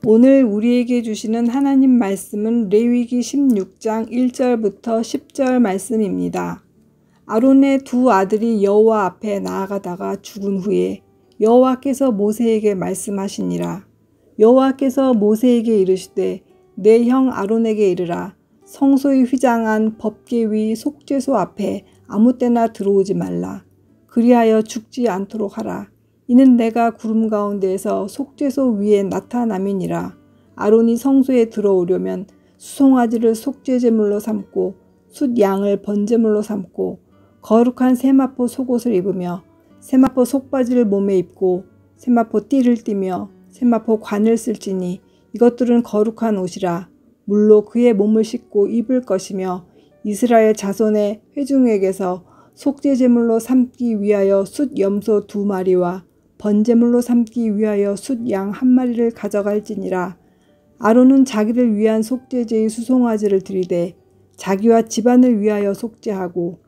오늘 우리에게 주시는 하나님 말씀은 레위기 16장 1절부터 10절 말씀입니다. 아론의 두 아들이 여호와 앞에 나아가다가 죽은 후에 여호와께서 모세에게 말씀하시니라. 여호와께서 모세에게 이르시되 내 형 아론에게 이르라. 성소의 휘장한 법궤 속죄소 앞에 아무 때나 들어오지 말라. 그리하여 죽지 않도록 하라. 이는 내가 구름 가운데에서 속죄소 위에 나타남이니라. 아론이 성소에 들어오려면 수송아지를 속죄제물로 삼고 숫양을 번제물로 삼고 거룩한 세마포 속옷을 입으며 세마포 속바지를 몸에 입고 세마포 띠를 띠며 세마포 관을 쓸지니 이것들은 거룩한 옷이라. 물로 그의 몸을 씻고 입을 것이며 이스라엘 자손의 회중에게서 속죄제물로 삼기 위하여 숫 염소 2마리와 번제물로 삼기 위하여 숫양 1마리를 가져갈지니라. 아론은 자기를 위한 속죄제의 수송아지를 들이되 자기와 집안을 위하여 속죄하고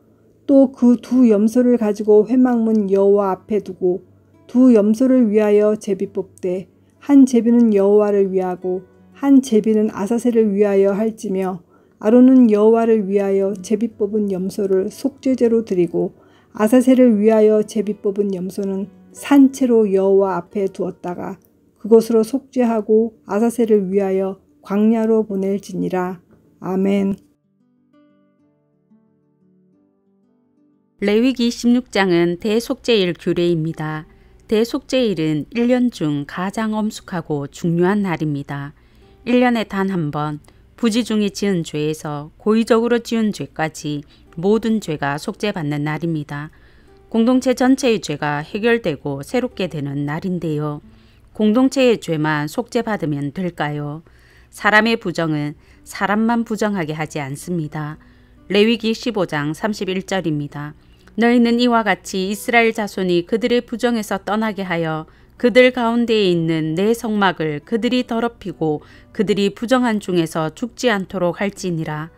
또 그 2 염소를 가지고 회막문 여호와 앞에 두고 2 염소를 위하여 제비 뽑되 한 제비는 여호와를 위하고 한 제비는 아사셀을 위하여 할지며 아론은 여호와를 위하여 제비 뽑은 염소를 속죄제로 드리고 아사셀을 위하여 제비 뽑은 염소는 산채로 여호와 앞에 두었다가 그곳으로 속죄하고 아사셀을 위하여 광야로 보낼지니라. 아멘. 레위기 16장은 대속죄일 규례입니다. 대속죄일은 1년 중 가장 엄숙하고 중요한 날입니다. 1년에 단 한 번 부지 중에 지은 죄에서 고의적으로 지은 죄까지 모든 죄가 속죄받는 날입니다. 공동체 전체의 죄가 해결되고 새롭게 되는 날인데요. 공동체의 죄만 속죄받으면 될까요? 사람의 부정은 사람만 부정하게 하지 않습니다. 레위기 15장 31절입니다. 너희는 이와 같이 이스라엘 자손이 그들의 부정에서 떠나게 하여 그들 가운데에 있는 내 성막을 그들이 더럽히고 그들이 부정한 중에서 죽지 않도록 할지니라.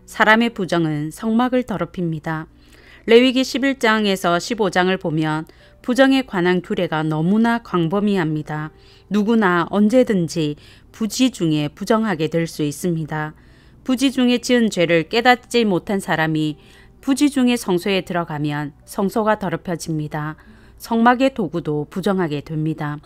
사람의 부정은 성막을 더럽힙니다. 레위기 11장에서 15장을 보면 부정에 관한 규례가 너무나 광범위합니다. 누구나 언제든지 부지 중에 부정하게 될 수 있습니다. 부지 중에 지은 죄를 깨닫지 못한 사람이 부지 중에 성소에 들어가면 성소가 더럽혀집니다. 성막의 도구도 부정하게 됩니다.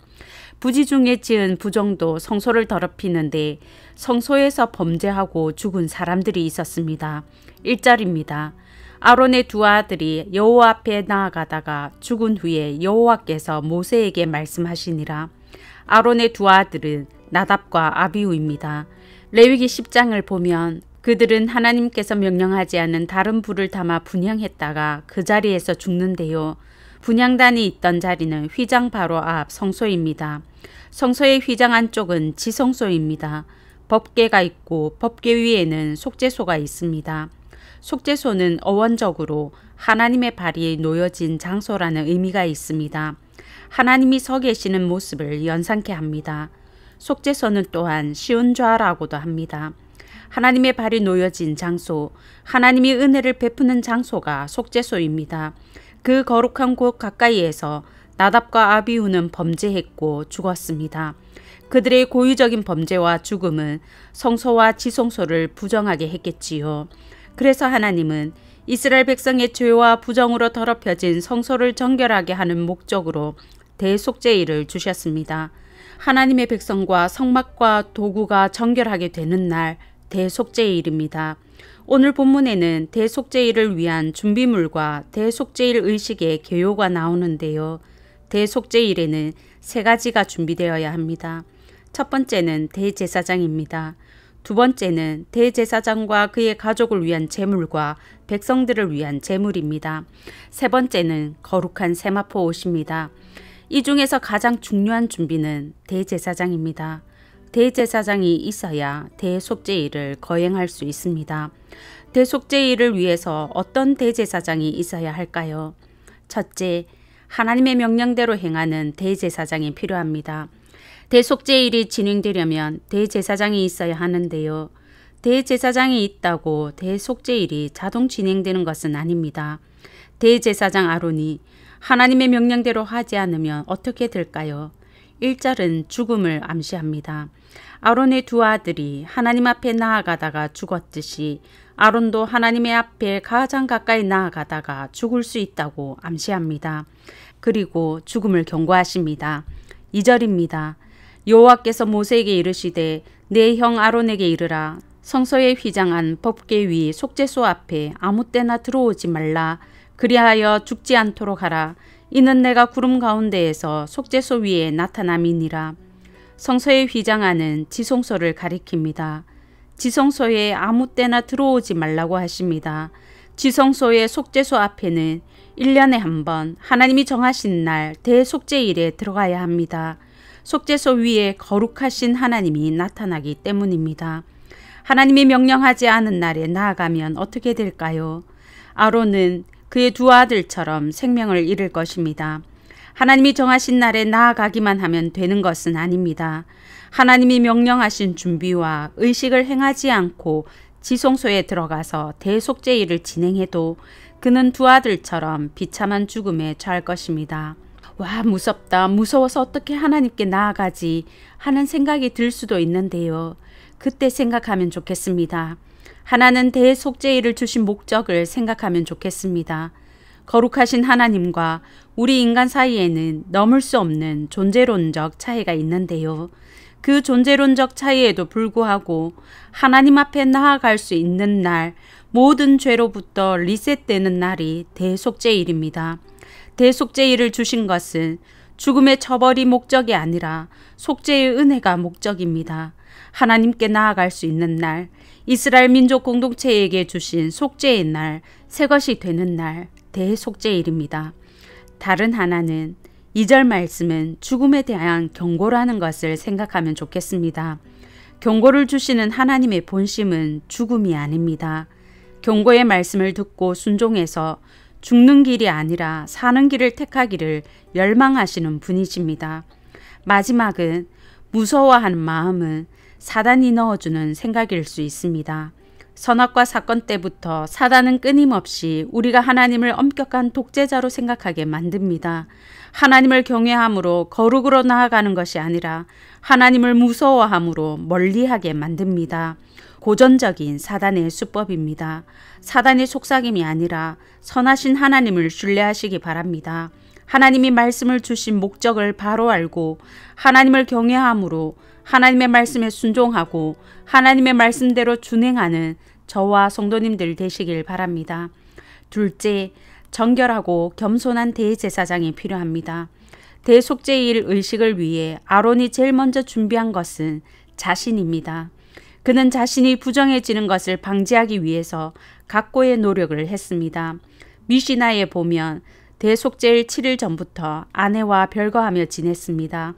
부지 중에 지은 부정도 성소를 더럽히는데 성소에서 범죄하고 죽은 사람들이 있었습니다. 1절입니다. 아론의 2 아들이 여호와 앞에 나아가다가 죽은 후에 여호와께서 모세에게 말씀하시니라. 아론의 2 아들은 나답과 아비후입니다. 레위기 10장을 보면 그들은 하나님께서 명령하지 않은 다른 불을 담아 분향했다가 그 자리에서 죽는데요. 분향단이 있던 자리는 휘장 바로 앞 성소입니다. 성소의 휘장 안쪽은 지성소입니다. 법궤가 있고 법궤 위에는 속죄소가 있습니다. 속죄소는 어원적으로 하나님의 발이 놓여진 장소라는 의미가 있습니다. 하나님이 서 계시는 모습을 연상케 합니다. 속죄소는 또한 시온좌라고도 합니다. 하나님의 발이 놓여진 장소, 하나님이 은혜를 베푸는 장소가 속죄소입니다. 그 거룩한 곳 가까이에서 나답과 아비후는 범죄했고 죽었습니다. 그들의 고의적인 범죄와 죽음은 성소와 지성소를 부정하게 했겠지요. 그래서 하나님은 이스라엘 백성의 죄와 부정으로 더럽혀진 성소를 정결하게 하는 목적으로 대속죄일을 주셨습니다. 하나님의 백성과 성막과 도구가 정결하게 되는 날 대속죄일입니다. 오늘 본문에는 대속죄일을 위한 준비물과 대속죄일 의식의 개요가 나오는데요. 대속죄일에는 3가지가 준비되어야 합니다. 첫 번째는 대제사장입니다. 두 번째는 대제사장과 그의 가족을 위한 제물과 백성들을 위한 제물입니다. 세 번째는 거룩한 세마포 옷입니다. 이 중에서 가장 중요한 준비는 대제사장입니다. 대제사장이 있어야 대속죄일을 거행할 수 있습니다. 대속죄일을 위해서 어떤 대제사장이 있어야 할까요? 첫째, 하나님의 명령대로 행하는 대제사장이 필요합니다. 대속죄일이 진행되려면 대제사장이 있어야 하는데요. 대제사장이 있다고 대속죄일이 자동 진행되는 것은 아닙니다. 대제사장 아론이 하나님의 명령대로 하지 않으면 어떻게 될까요? 1절은 죽음을 암시합니다. 아론의 두 아들이 하나님 앞에 나아가다가 죽었듯이 아론도 하나님의 앞에 가장 가까이 나아가다가 죽을 수 있다고 암시합니다. 그리고 죽음을 경고하십니다. 2절입니다. 여호와께서 모세에게 이르시되 내 형 아론에게 이르라. 성소에 휘장한 법궤 위 속죄소 앞에 아무 때나 들어오지 말라. 그리하여 죽지 않도록 하라. 이는 내가 구름 가운데에서 속죄소 위에 나타남이니라. 성소에 휘장하는 지성소를 가리킵니다. 지성소에 아무 때나 들어오지 말라고 하십니다. 지성소의 속죄소 앞에는 1년에 한 번 하나님이 정하신 날 대속죄일에 들어가야 합니다. 속죄소 위에 거룩하신 하나님이 나타나기 때문입니다. 하나님이 명령하지 않은 날에 나아가면 어떻게 될까요? 아론은 그의 두 아들처럼 생명을 잃을 것입니다. 하나님이 정하신 날에 나아가기만 하면 되는 것은 아닙니다. 하나님이 명령하신 준비와 의식을 행하지 않고 지성소에 들어가서 대속죄일을 진행해도 그는 두 아들처럼 비참한 죽음에 처할 것입니다. 와, 무섭다. 무서워서 어떻게 하나님께 나아가지 하는 생각이 들 수도 있는데요. 그때 생각하면 좋겠습니다. 하나는 대속죄일을 주신 목적을 생각하면 좋겠습니다. 거룩하신 하나님과 우리 인간 사이에는 넘을 수 없는 존재론적 차이가 있는데요. 그 존재론적 차이에도 불구하고 하나님 앞에 나아갈 수 있는 날, 모든 죄로부터 리셋되는 날이 대속죄일입니다. 대속죄일을 주신 것은 죽음의 처벌이 목적이 아니라 속죄의 은혜가 목적입니다. 하나님께 나아갈 수 있는 날, 이스라엘 민족 공동체에게 주신 속죄의 날, 새것이 되는 날, 대속죄일입니다. 다른 하나는 2절 말씀은 죽음에 대한 경고라는 것을 생각하면 좋겠습니다. 경고를 주시는 하나님의 본심은 죽음이 아닙니다. 경고의 말씀을 듣고 순종해서 죽는 길이 아니라 사는 길을 택하기를 열망하시는 분이십니다. 마지막은 무서워하는 마음은 사단이 넣어주는 생각일 수 있습니다. 선악과 사건 때부터 사단은 끊임없이 우리가 하나님을 엄격한 독재자로 생각하게 만듭니다. 하나님을 경외함으로 거룩으로 나아가는 것이 아니라 하나님을 무서워함으로 멀리하게 만듭니다. 고전적인 사단의 수법입니다. 사단의 속삭임이 아니라 선하신 하나님을 신뢰하시기 바랍니다. 하나님이 말씀을 주신 목적을 바로 알고 하나님을 경외함으로 하나님의 말씀에 순종하고 하나님의 말씀대로 준행하는 저와 성도님들 되시길 바랍니다. 둘째, 정결하고 겸손한 대제사장이 필요합니다. 대속죄일 의식을 위해 아론이 제일 먼저 준비한 것은 자신입니다. 그는 자신이 부정해지는 것을 방지하기 위해서 각고의 노력을 했습니다. 미시나에 보면 대속죄일 7일 전부터 아내와 별거하며 지냈습니다.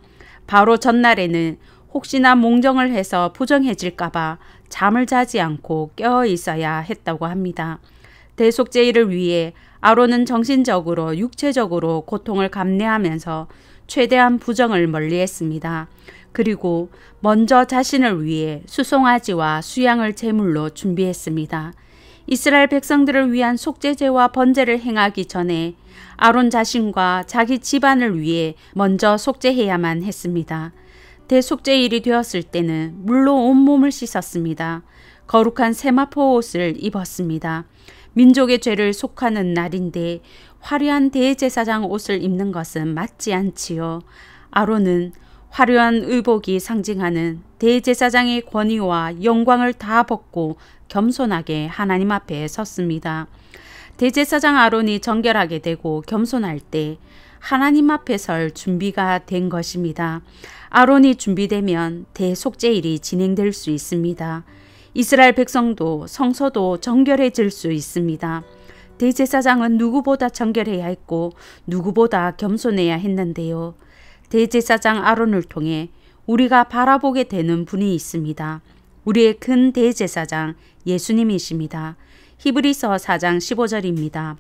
바로 전날에는 혹시나 몽정을 해서 부정해질까봐 잠을 자지 않고 깨어 있어야 했다고 합니다. 대속죄일을 위해 아론은 정신적으로 육체적으로 고통을 감내하면서 최대한 부정을 멀리했습니다. 그리고 먼저 자신을 위해 수송아지와 수양을 제물로 준비했습니다. 이스라엘 백성들을 위한 속죄제와 번제를 행하기 전에 아론 자신과 자기 집안을 위해 먼저 속죄해야만 했습니다. 대속죄일이 되었을 때는 물로 온몸을 씻었습니다. 거룩한 세마포 옷을 입었습니다. 민족의 죄를 속하는 날인데 화려한 대제사장 옷을 입는 것은 맞지 않지요. 아론은 화려한 의복이 상징하는 대제사장의 권위와 영광을 다 벗고 겸손하게 하나님 앞에 섰습니다. 대제사장 아론이 정결하게 되고 겸손할 때 하나님 앞에 설 준비가 된 것입니다. 아론이 준비되면 대속죄일이 진행될 수 있습니다. 이스라엘 백성도 성소도 정결해질 수 있습니다. 대제사장은 누구보다 정결해야 했고 누구보다 겸손해야 했는데요. 대제사장 아론을 통해 우리가 바라보게 되는 분이 있습니다. 우리의 큰 대제사장 예수님이십니다. 히브리서 4장 15절입니다.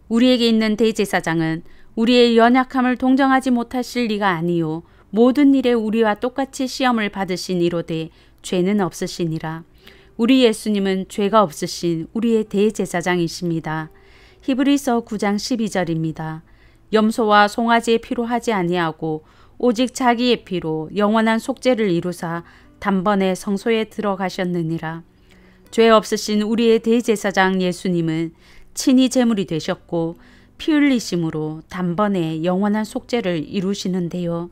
우리에게 있는 대제사장은 우리의 연약함을 동정하지 못하실 리가 아니요 모든 일에 우리와 똑같이 시험을 받으신 이로되 죄는 없으시니라. 우리 예수님은 죄가 없으신 우리의 대제사장이십니다. 히브리서 9장 12절입니다. 염소와 송아지에 피로 하지 아니하고 오직 자기의 피로 영원한 속죄를 이루사 단번에 성소에 들어가셨느니라. 죄 없으신 우리의 대제사장 예수님은 친히 제물이 되셨고 피 흘리심으로 단번에 영원한 속죄를 이루시는데요.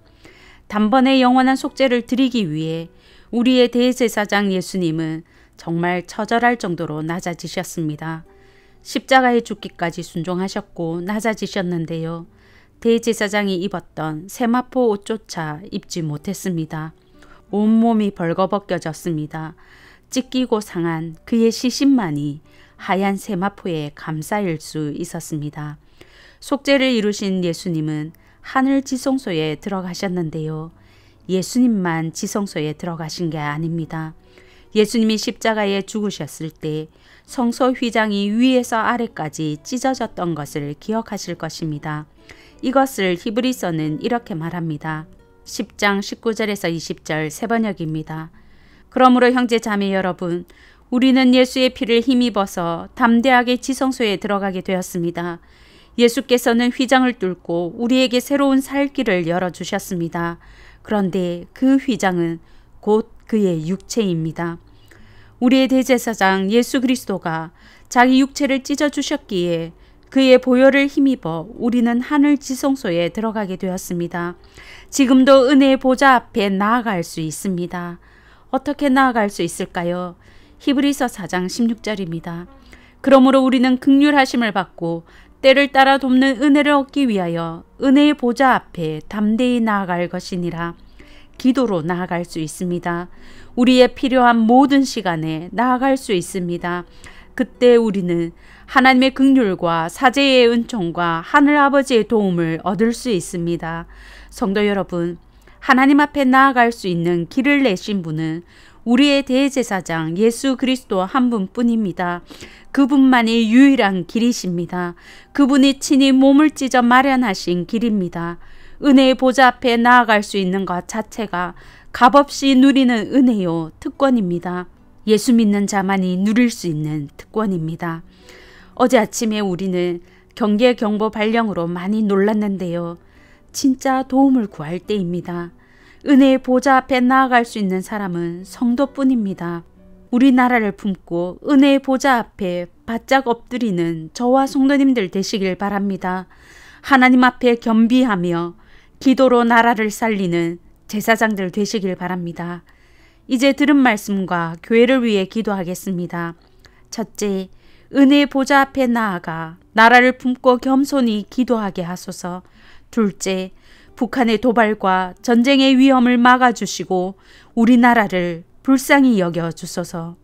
단번에 영원한 속죄를 드리기 위해 우리의 대제사장 예수님은 정말 처절할 정도로 낮아지셨습니다. 십자가에 죽기까지 순종하셨고 낮아지셨는데요. 대제사장이 입었던 세마포 옷조차 입지 못했습니다. 온몸이 벌거벗겨졌습니다. 찢기고 상한 그의 시신만이 하얀 세마포에 감싸일 수 있었습니다. 속죄를 이루신 예수님은 하늘 지성소에 들어가셨는데요. 예수님만 지성소에 들어가신 게 아닙니다. 예수님이 십자가에 죽으셨을 때 성소 휘장이 위에서 아래까지 찢어졌던 것을 기억하실 것입니다. 이것을 히브리서는 이렇게 말합니다. 10장 19절에서 20절 세번역입니다. 그러므로 형제 자매 여러분, 우리는 예수의 피를 힘입어서 담대하게 지성소에 들어가게 되었습니다. 예수께서는 휘장을 뚫고 우리에게 새로운 살 길을 열어주셨습니다. 그런데 그 휘장은 곧 그의 육체입니다. 우리의 대제사장 예수 그리스도가 자기 육체를 찢어주셨기에 그의 보혈을 힘입어 우리는 하늘 지성소에 들어가게 되었습니다. 지금도 은혜의 보좌 앞에 나아갈 수 있습니다. 어떻게 나아갈 수 있을까요? 히브리서 4장 16절입니다. 그러므로 우리는 긍휼하심을 받고 때를 따라 돕는 은혜를 얻기 위하여 은혜의 보좌 앞에 담대히 나아갈 것이니라. 기도로 나아갈 수 있습니다. 우리의 필요한 모든 시간에 나아갈 수 있습니다. 그때 우리는 하나님의 긍휼과 사제의 은총과 하늘아버지의 도움을 얻을 수 있습니다. 성도 여러분, 하나님 앞에 나아갈 수 있는 길을 내신 분은 우리의 대제사장 예수 그리스도 한 분뿐입니다. 그분만이 유일한 길이십니다. 그분이 친히 몸을 찢어 마련하신 길입니다. 은혜의 보좌 앞에 나아갈 수 있는 것 자체가 값없이 누리는 은혜요 특권입니다. 예수 믿는 자만이 누릴 수 있는 특권입니다. 어제 아침에 우리는 경계 경보 발령으로 많이 놀랐는데요. 진짜 도움을 구할 때입니다. 은혜의 보좌 앞에 나아갈 수 있는 사람은 성도뿐입니다. 우리나라를 품고 은혜의 보좌 앞에 바짝 엎드리는 저와 성도님들 되시길 바랍니다. 하나님 앞에 겸비하며 기도로 나라를 살리는 제사장들 되시길 바랍니다. 이제 들은 말씀과 교회를 위해 기도하겠습니다. 첫째, 은혜의 보좌 앞에 나아가 나라를 품고 겸손히 기도하게 하소서. 둘째, 북한의 도발과 전쟁의 위험을 막아주시고 우리나라를 불쌍히 여겨주소서.